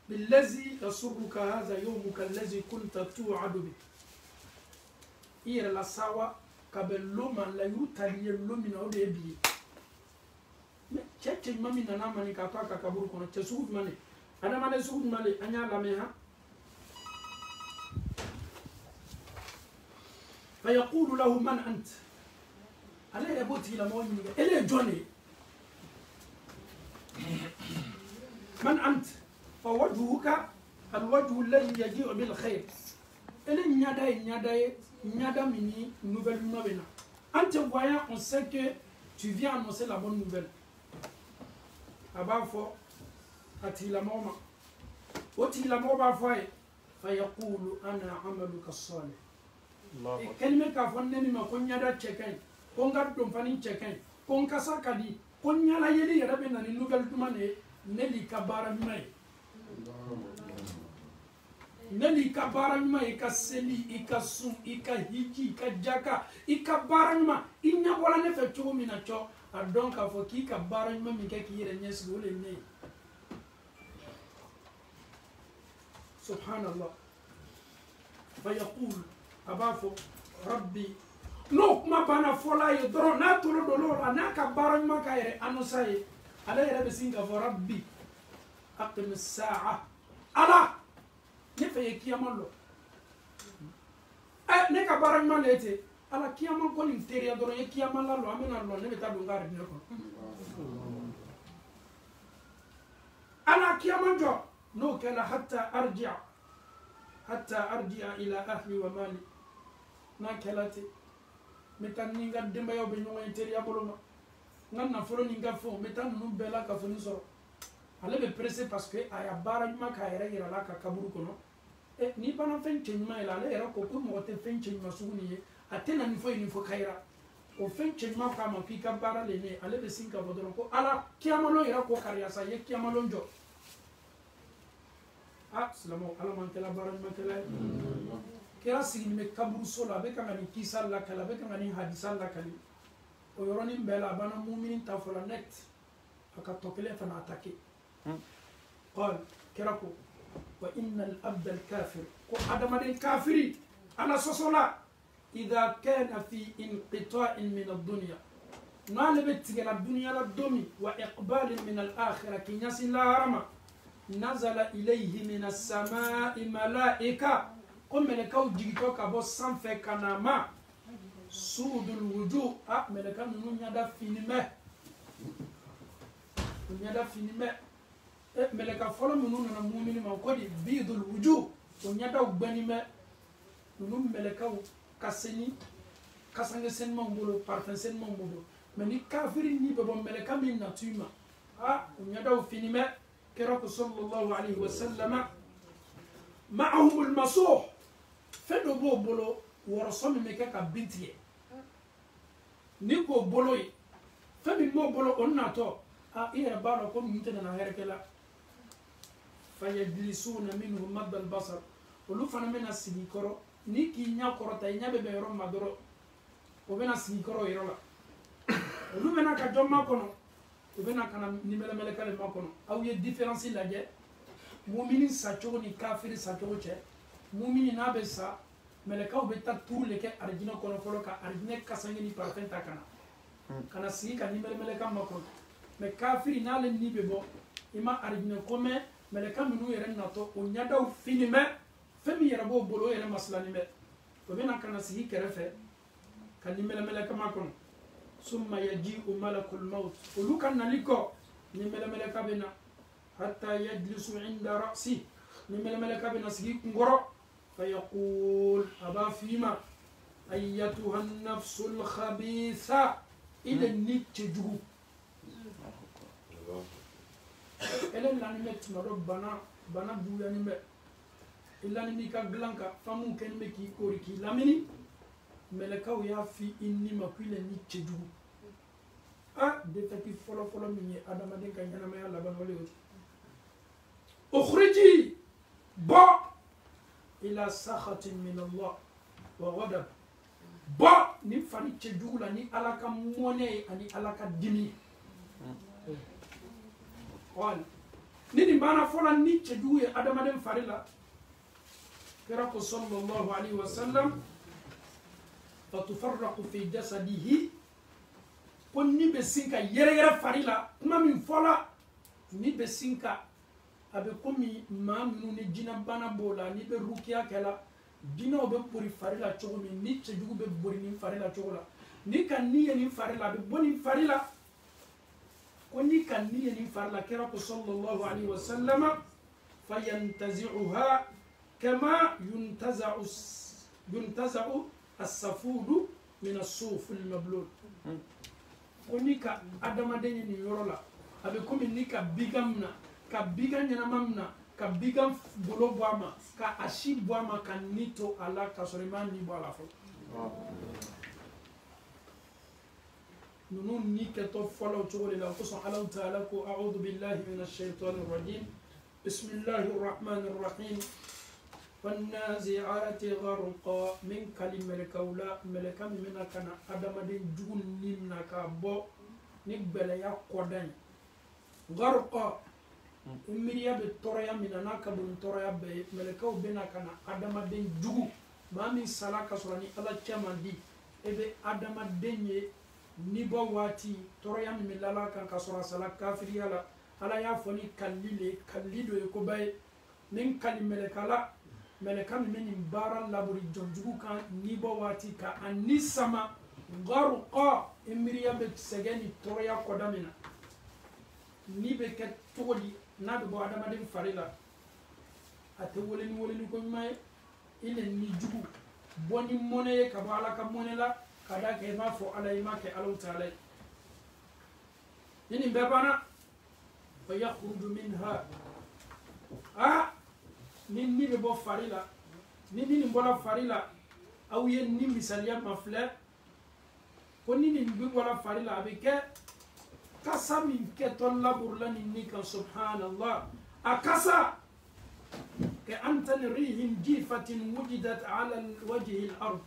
billazi yasurruka hadha yawmuka allazi kunta tu'adu bi hier la sawa kabeloma la yutali lomina o de bi me cheche mami nana mani ka ka kaburu kono chesu mani ana mane su mali anya la meha فيقول له من أنت؟ عليه يبوتي إلى موين إليه جوني من أنت؟ فوجهك الوجه الذي يجيء بالخير إليه نيادا مني nouvelle nouvelle. En te voyant, on sait que tu viens annoncer la bonne nouvelle. Abafo, atila moma. Otila moma foye. فيقول أنا عملك الصالح. kelme ka fonne ni ma ko nyada chekai ko ngaddo fani chekai ko nkasa kadi ko nyala yeli yarabe na ni nouvelle dumane neli kabara mai neli kabara mai ka seli ikasum ikahiji ikajaka ikabara ma inya bola ne fe chugo mina cho adon ka fo ki kabara ma mi ke ki yere nyesi wole ne subhanallah fayaqul abafo rabbi no ma bana fola ye doro na tolo dolo na ka baran ma ka yere anusaye ala yere be singa fo rabbi aqim as-sa'a ala ne fe ye kiyamalo ne ka baran ma lete ala kiyama ko ni teriya doro ye kiyama la lo amena lo ne be ta dunga ne ko ala kiyama jo no kala hatta arji'a ila ahli wa mali na kelati metan ninga demba yobe nyonga interi ya boloma nganna folo ninga fo metan nu bela ka foni soro ale be pressé parce que aya bara nyuma ka yere yira la ka kaburu kono e ni bana fen chenyuma ila ale era ko ko mo te fen chenyuma suguni ye atena ni fo kaira o fen chenyuma ka ma ki ka bara le ne ale be sinka bodoro ko ala kiamalo yira ko kariya sa ye kiamalo njo salamu ala man kala bara man kala kera sigini me kaburu sola be kan ni kisa la kala be kan ni hadisa la kali o yoroni mbela bana mu'minin ta fola net aka tokele fana atake قال كراكو وإن الأبد الكافر وعدم الكافر على صصلا إذا كان في انقطاع من الدنيا نالبت على الدنيا للدمي وإقبال من الآخرة كي يصل رمى نزل إليه من السماء ملائكة قم ملكو جيتوك أبو سنفة كنما سود الوجوه ملكا نون يدا فينما يدا فينما ملكا فلو منون نمومن ما كودي بيض الوجوه ونيدا وبنما نون ملكا كاسني كاسنج سن مامبولو بارفن سن مامبولو مني كافرين ني بابا ملكا من ناتيما ونيدا وفينما كراك صلى الله عليه وسلم معهم المسوح فدو بو بولو ورسوم مكا بنتي نيكو بولوي فمن مو بولو اوناتو إيه بالو كم يمتنا هركلا فيجلسون منه مد البصر ولو فانا من السيكورو نيكي نيا كورو تاي نيا بيبي يرو مادرو وبنا سيكورو يرولا ولو منا كجوما كونو وبنا كان نيملا ملكال ما كونو او ي ديفيرنسي لاجي مؤمن ساتشو ني كافر ساتشو تشي مؤمن نابسا ملكاو بيتا تور لك ارجينا كونو فلو كا ارجينا كاسانغي ني بارفنتا كانا كانا سي كان نيملا ملكال ما كونو mais kafiri na le nibe bo ima arigine kome meleka minu yere nato o nyada o finime femi yere bo bolo yere maslani me to bena kana sihi kerefe kan nimele meleka makon summa yaji'u malakul maut ulu kan naliko nimele meleka bena hatta yajlisu inda ra'si nimele meleka bena sihi ngoro fayaqul aba fima ayyatuha an-nafsu al-khabitha ila nitjuhu ele lani met maro bana duya ni me ilani mi ka glanka famu ken me ki kori ki lamini meleka o ya fi inni makwile ni cheju de taki folo mi adama den kan yana ma ya laban wale o ukhriji ba ila sakhatin min Allah wa ghadab ba ni fani cheju la ni alaka mone ani alaka dimi قال نيني بانا فولا نيتش جوي ادم ادم فاريلا كراكو صلى الله عليه وسلم فتفرق في جسده كوني بسينكا يريرا فاريلا ما من فولا ني بسينكا ابي كومي ما منو ني جينا بانا بولا ني بروكيا كلا دينو be buri farila chogo mi nitche jugu be buri ni farila chogo la ni kan ni ni farila be boni farila كوني كان نية نفعل كرك صلى الله عليه وسلم فينتزعها كما ينتزع السفود من الصوف المبلول كوني كا أدم دني يرولا أبيكم إني كبيجامنا كبيجام ينامنا كبيجام بلو بوما كأشي بوما كنيتو على كسرمان نبولا فو نون نيكتو فلو تقول إلى قصة على تعالى أعوذ بالله من الشيطان الرجيم بسم الله الرحمن الرحيم والنازعات غرقا من كلمة الكولا ملكا منا كان أدم دين جون نمنا كابو نقبل يا قدين غرقا إمريا بالتوريا من ناكب التوريا بملكا وبنا كان أدم دين جون ما من سلاك سراني على تشمان دي إبه أدم دين nibo wati toroya mi lala kan kasora sala kafiri ala ya foni kallido e ko bay nin kali melekala meleka mi men bara laburi jonjugu kan nibo wati ka anisama garqa imriya be segeni toroya kodamina ni be ket toli na be bo adama den farila ate woleni ko may ile ni jugu boni moneye ka bala ka monela kada ke ma fo alay ma ke alu taala yini bebana fa yakhruju minha ni be bo farila ni mbola farila aw yen ni misaliya mafla ko ni be bola farila abike kasami ke ton labur lani ni kan subhanallah akasa كأنتن ريح جيفة وجدت على وجه الأرض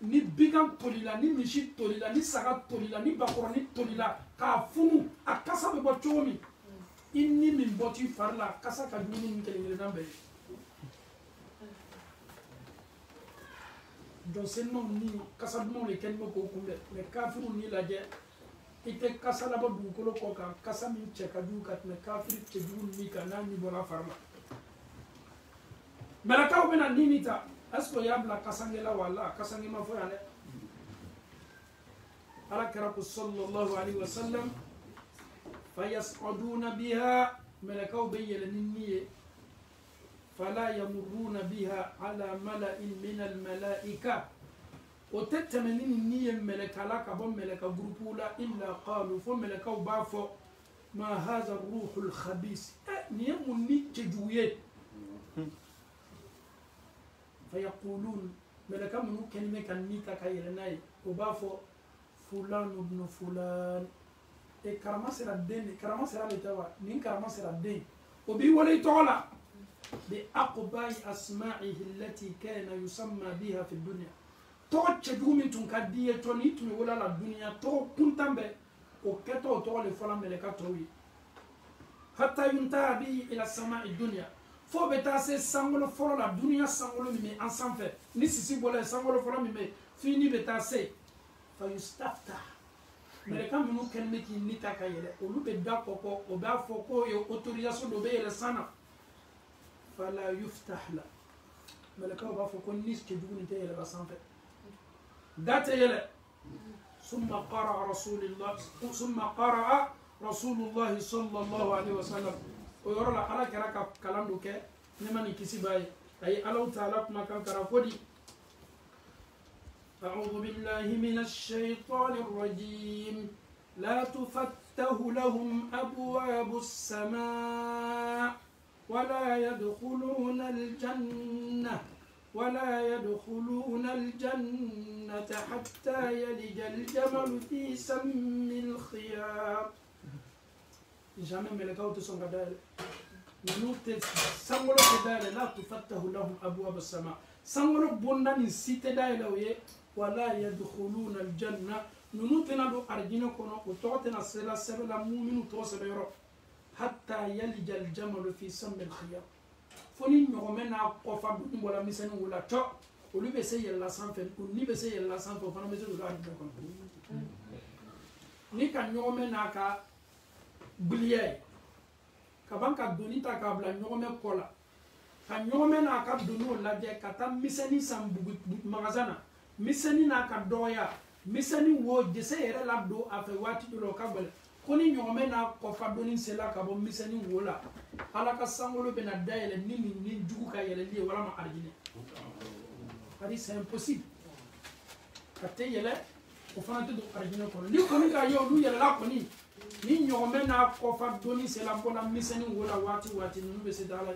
ni bigan tolila ni misi tolila ni saga tolila ni bakoroni tolila k'a funu a kasa bɛ bɔ cogo min i ni min bɔ t'i fari la kasa ka jugu ni nin kelen-kelenna bɛɛ ye jɔnsennaw ni kasa dumanw de kɛlen bɛ k'o kunbɛn mɛ kafiriw n'i lajɛ i tɛ kasa labɔ dugukolo kɔ kan kasa min cɛ ka jugu ka tɛmɛ kafiri cɛjugu ni kan n'a ni bɔra fari la mɛlɛkaw bɛna ni nin ta est-ce que y'a bila kasange la wala kasange ma fo yan dɛ ala kɛra ko sallallahu alaihi wasallam fayas'uduna biha mɛlɛkaw bɛ yɛlɛ ni nin ye fala yamurruna biha ala mala'in min al-mala'ika o tɛ tɛmɛ ni nin ye mɛlɛka la ka bɔ mɛlɛka gurupu la illa qalu fo mɛlɛkaw b'a fɔ ma hadha ruhul khabis nin ye mun ni cɛjugu ye فيقولون ملكا منو كلمة كان نيتا كايرناي وبافو فلان ابن فلان إيه كرما سير الدين كرما سير التوا نين كرما سير الدين وبي ولي تولا بأقباء أسماعه التي كان يسمى بها في الدنيا تو تشدو من تنكديه توني تمي ولا لا الدنيا تو كنتامبه وكتو تو لفلان ملكا توي حتى ينتهي به إلى السماء الدنيا fo bɛ taa se sankolo fɔlɔ la duniya sankolo min bɛ an sanfɛ ni sisi bɔla yen sankolo fɔlɔ min bɛ fini bɛ taa se fa yustafta mɛlɛka minnu kɛlen bɛ k'i ni ta ka yɛlɛ olu bɛ da kɔkɔ o b'a fɔ k'o ye autorisation dɔ bɛ yɛlɛ san na fala yuftah la mɛlɛkaw b'a fɔ ko ni cɛjugu nin tɛ yɛlɛba sanfɛ da tɛ yɛlɛ summa qara'a rasulullah sallallahu alaihi wasallam ويقول لك على كراك كلام دوك نماني كسباي أي الله تعالى كما كان كرافودي أعوذ بالله من الشيطان الرجيم لا تفتح لهم أبواب السماء ولا يدخلون الجنة حتى يلج الجمل في سم الخياط jamais ملكاو تسون غدال نوت سانغولو كدال لا تفتح لهم ابواب السماء سانغولو بوندان سيت دايلوي ولا يدخلون الجنه نوتنا دو ارجينا كونو وتوتنا سلا سبلا مؤمن توسبيرو حتى يلج الجمل في سم الخياط فوني نومنا قفا دون ولا مسن ولا تو ولو بيسي يلا سانفن وني بيسي يلا سانفن فانا ميزو دو ارجينا كونو ni kan نومنا ka biliye kaban ka doni ta ka bla nyome kola ka nyome na ka doni la de ka ta miseni sambugu magazana miseni na ka doya miseni wo de se yere la do afa wati do ka bele koni nyome na ko fa doni se la ka bo miseni wo la ala ka sangolo be na dayele ni jugu ka yele li wala ma arjine hadi c'est impossible ka te yele ko fa to do arjine ko ni koni ka yo lu yele la koni ni ɲɔgɔnmɛ n'a kɔfa doni sela bɔla misɛni wola waati ninnu bɛ se dala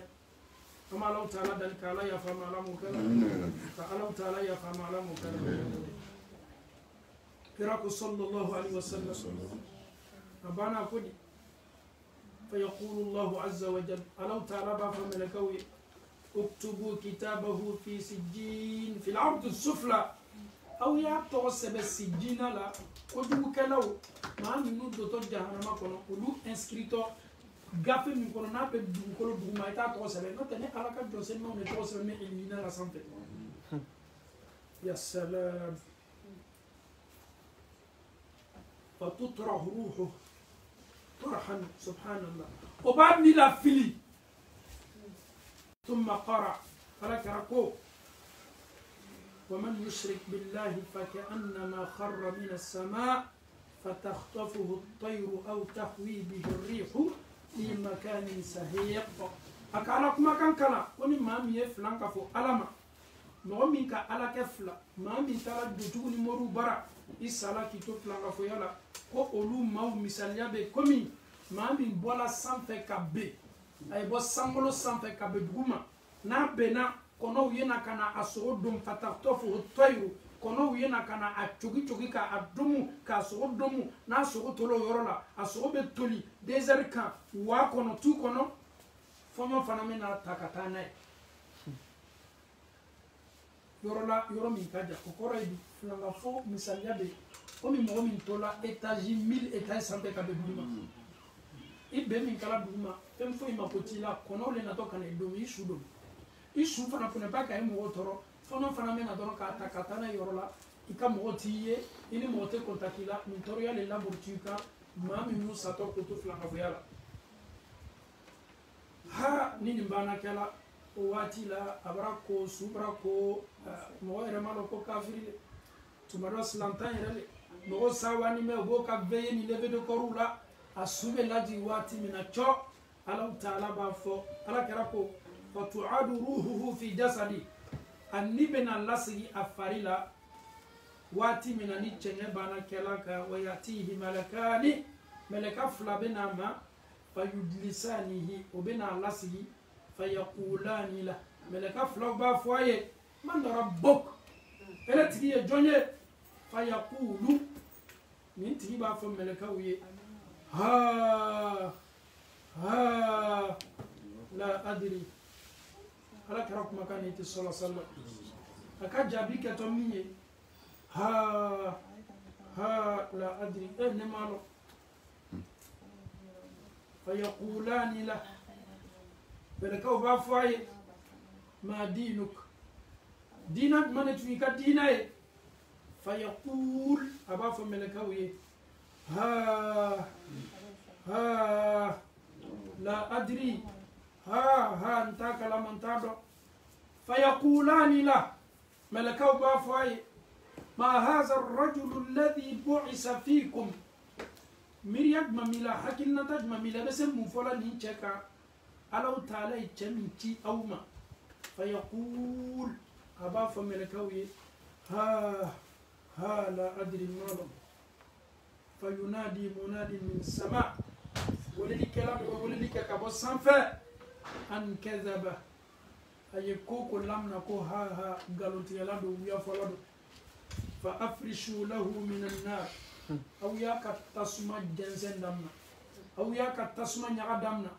kama Alahu taala dali ka ala yafa ma ala m'o kɛra ka Alahu taala yafa ma ala m'o kɛra kira ko sallallahu alaihi wasallam a banna ko di fa yaqulu Allahu azza wa jalla Alahu taala b'a fɔ mɛlɛkɛw ye uktubu kitabahu fi sijjin fil ardi sufla aw y'a tɔgɔ sɛbɛn sijjina la kojugukɛlaw maa minnu dotɔ jahanama kɔnɔ olu inscritɔ gafe min kɔnɔ n'a bɛ dugukolo duguma i t'a tɔgɔ sɛbɛn n'o tɛ ni ala ka jɔnsenmaw de tɔgɔ sɛbɛn bɛ elimina la sanfɛ ya salam fatutrahu ruuhu طرحا سبحان الله وبعد لا فيلي ثم قرأ فلك ركوب ومن يشرك بالله فكأنما خر من السماء فتخطفه الطير أو تهوي به الريح في مكان سهيق أكالك ما كان كلا وني ما مي فلان كفو ألما نومين كألا كفلا ما مي ترى دجوني مرو برا إسالا كي تفلان كفو يلا ko olu maw misaliya be komi maa min bɔla sanfɛ ka ben a ye bɔ sankolo sanfɛ ka ben duguma n'a benna kɔnɔw ye na ka na a sogo don fatatɔfu tɔyiru kɔnɔw ye na ka na a cogi k'a domu k'a sogo domu n'a sogo tola o yɔrɔ la a sogo bɛ toli 2 heures kan waa kɔnɔ tu kɔnɔ fonyo fana mena takatana yorola yoro min kaja ko koro idi flanga fo misalia be o mi mo min tola étage 1000 étage santé ka be duma ibe min kala duma fem fo ima potila kono le na to kana do mi shudo isu fana pone ba ka mo toro fonyo fana mena do ka takatana yorola ika mo tiye ini mo te kontakila min toro ya le labortuka mami musa to ko to flanga fo yala ha nini mbana kala o wati la abrako subrako mo ere malo ko kafiri tumaro slantan ere mo sawani me go ka veye ni leve de korula asube laji wati mina cho ala taala ba fo ala karako fa tuadu ruhuhu fi jasadi annibna lasigi afarila wati mina ni chenge bana kala ka wayatihi malakani malaka flabena ma fayudlisanihi obena lasihi fayaqulani la meleka flaw ba foye man rabbuk elati ye jonye fayaqulu min ti ba fo meleka wiye ha la adri ala karakum makani ti sallallahu alaihi wasallam akajabi ke to miye ha la adri ne malo فيقولان له فلكوا بافواي ما دينك دينك من تفيك دينه فيقول أبا فملكوي ها لا أدري ها انت كلام انتادو فيقولان له ملكوا بافواي ما هذا الرجل الذي بعث فيكم مريم مميلا حكيل نتاج مميلا بس مفولا نينشكا الله تعالى يتشمتي أوما فيقول أبا فملكوي ها لا أدري ماذا فينادي مناد من السماء ولدي كلام ولدي كابو سانفا أن كذب أيكوكو لم نكو ها قالوا تيلادو ويا فلادو فأفرشوا له من النار أو ياك تسمى جنسن دمنا أو ياك تسمى نعا دمنا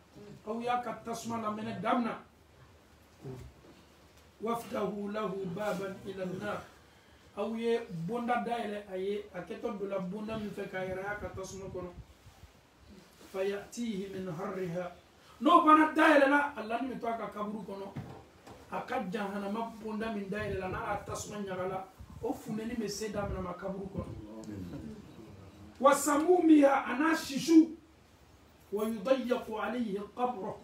أو ياك تسمى لمن دمنا وفتحوا له بابا إلى النار أو يه بوندا دايلة أيه أكتر بلا بوندا من فكايرها كتسمى كنو فيأتيه من هرها نو بنا دايلة لا الله نمتوكا كبرو كنو أكاد جهنم بوندا من دايلة لا نعا تسمى نعلا أفنني مسيدا من ما كبرو كنو وسمومها أنا شيشو ويضيق عليه القبر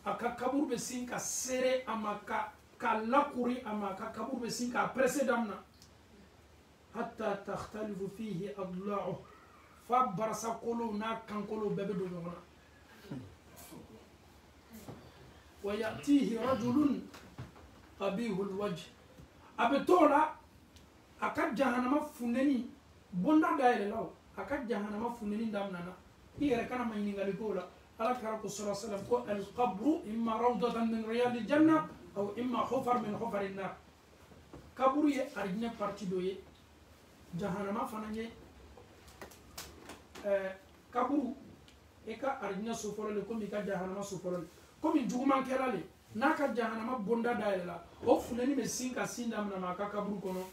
أكا كبر بسينكا سيري أما كاللاكوري أما كبر بسينكا برسدامنا حتى تختلف فيه أضلاعه فبرسا قولو ناكا قولو ببدو نونا ويأتيه رجل قبيه الوجه أبتولا أكا جهنم فنني بوندا دايل لاو أكاد جهنم فنين دامنا هي ركنا ما ينقل يقولا على كرك صلى الله عليه وسلم القبر إما روضة من رياض الجنة أو إما حفر من حفر النار قبر أرجنا بارتيدوي جهنم فنانية قبر إكا أرجنا سفر لكم إكا جهنم سفر كم يجومان كلالي ناكا جهنم بوندا دايل لا أو فنين مسينكا سيندامنا ما كقبر كنو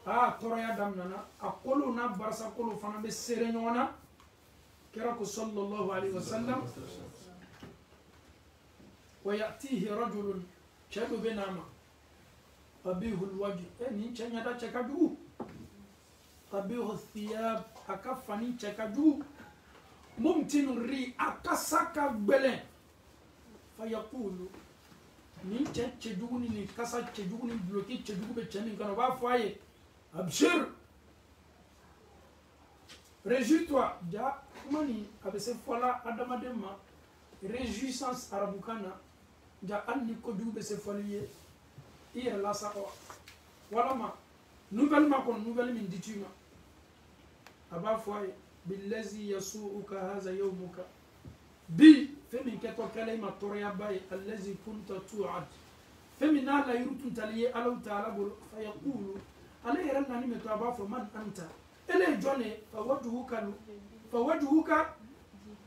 ترى دمنا أقولوا نبرس أقولوا فنا بالسرنيونا كراكو صلى الله عليه وسلم ويأتيه رجل شدو بنامه قبيه الوجه نين شنيا دا شكاجو قبيه الثياب أكفني شكاجو ممتن الري أكساكا بلين فيقول نين تشجوني نين كسا تشجوني بلوكي تشجو بتشنين كانوا بافواي Abshir, réjouis-toi, ja mani abese fola adamadema réjouissance arabukana ja anni ko dube se foliye ira la sa wala ma nouvelle ma kon nouvelle min dituma aba foye billazi yasuuka hadha yawmuka bi femi keto kalima torya bay allazi kunta tu'ad femi na la yurutun taliye alau ta'ala bul fayaqulu أنا يرنا نيم توابا فمن أنت إلى جوني فوجهك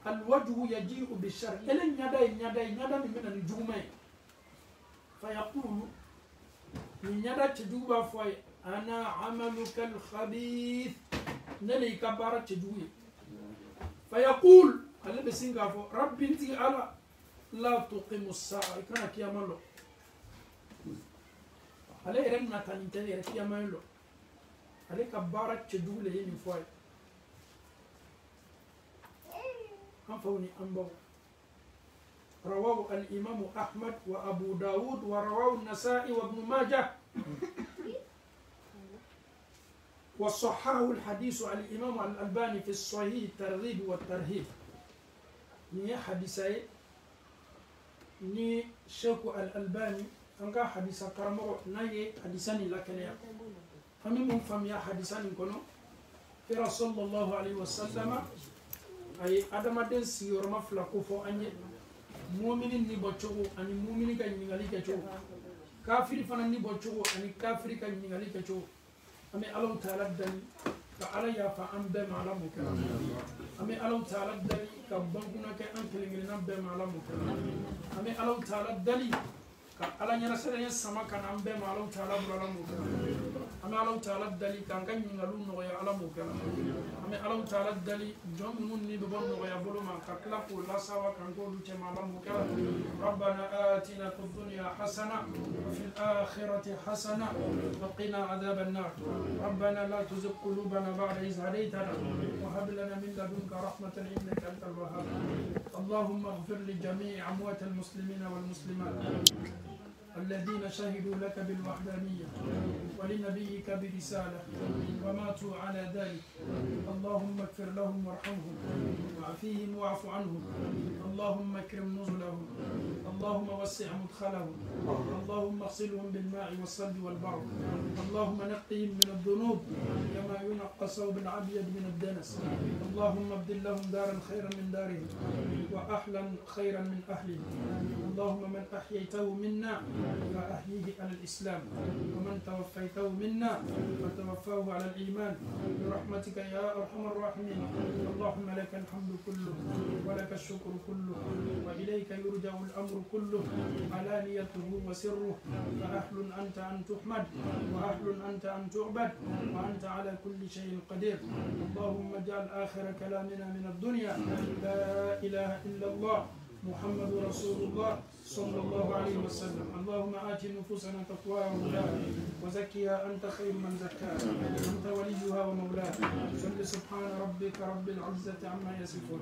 الوجه يجيء بالشر إلن يدا من الجمع فيقول من يدا تجوبا فوي أنا عملك الخبيث نلي كبارة تجوي فيقول على بسنغافو ربي انتي على لا تقيم الساعة كان كياما له على رنا تنتظر كياما له على كبارة تجوي لي فوي أنفوني أنبو رواه الإمام أحمد وأبو داود ورواه النسائي وابن ماجه وصححه الحديث عن الإمام الألباني في الصحيح الترغيب والترهيب ني حديثي ني شيخ الألباني أنك حديث كرمو ناي حديثاني لكنيا فمن فهم يا حديثاني كنو في رسول الله عليه وسلم أي أدم أدن سيور مفلا كفو أني مؤمنين نبوچو أني مؤمنين كان ينغالي كچو كافر فنان نبوچو أني كافر كان ينغالي كچو أمي الله تعالى دني كعلى يا فأم بما على مكان أمي الله تعالى دني كبنكنا كأنكل من بما على مكان أمي الله تعالى دني كعلى ينسر يسمع كان أم بما الله تعالى على مكان أمي الله تعالى دني كان كان ينغلون نويا على مكان أمي الله تعالى دني جم مني ببون نويا بلو ما كتلا كل سوا كان كل شيء على مكان ربنا آتنا في الدنيا حسنة وفي الآخرة حسنة وقنا عذاب النار ربنا لا تزغ قلوبنا بعد إذ هديتنا وهب لنا من لدنك رحمة إنك أنت الوهاب اللهم اغفر لجميع أموات المسلمين والمسلمات الذين شهدوا لك بالوحدانية ولنبيك برسالة وماتوا على ذلك اللهم اغفر لهم وارحمهم وعافيهم واعف عنهم اللهم اكرم نزلهم اللهم وسع مدخلهم اللهم اغسلهم بالماء والصلب والبرد اللهم نقهم من الذنوب كما ينقى الثوب الأبيض من الدنس اللهم ابدل لهم دارا خيرا من دارهم وأهلا خيرا من أهلهم اللهم من أحييته منا فأحييه على الإسلام ومن توفيته منا فتوفاه على الإيمان برحمتك يا أرحم الراحمين اللهم لك الحمد كله ولك الشكر كله وإليك يرجع الأمر كله علانيته وسره فأهل أنت أن تحمد وأهل أنت أن تعبد وأنت على كل شيء قدير اللهم اجعل آخر كلامنا من الدنيا لا إله إلا الله محمد رسول الله صلى الله عليه وسلم اللهم آت نفوسنا تقواها وهداها وزكها أنت خير من زكاها أنت وليها ومولاها صل سبحان ربك رب العزة عما يصفون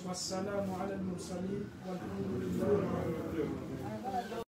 والسلام على المرسلين والحمد لله رب العالمين.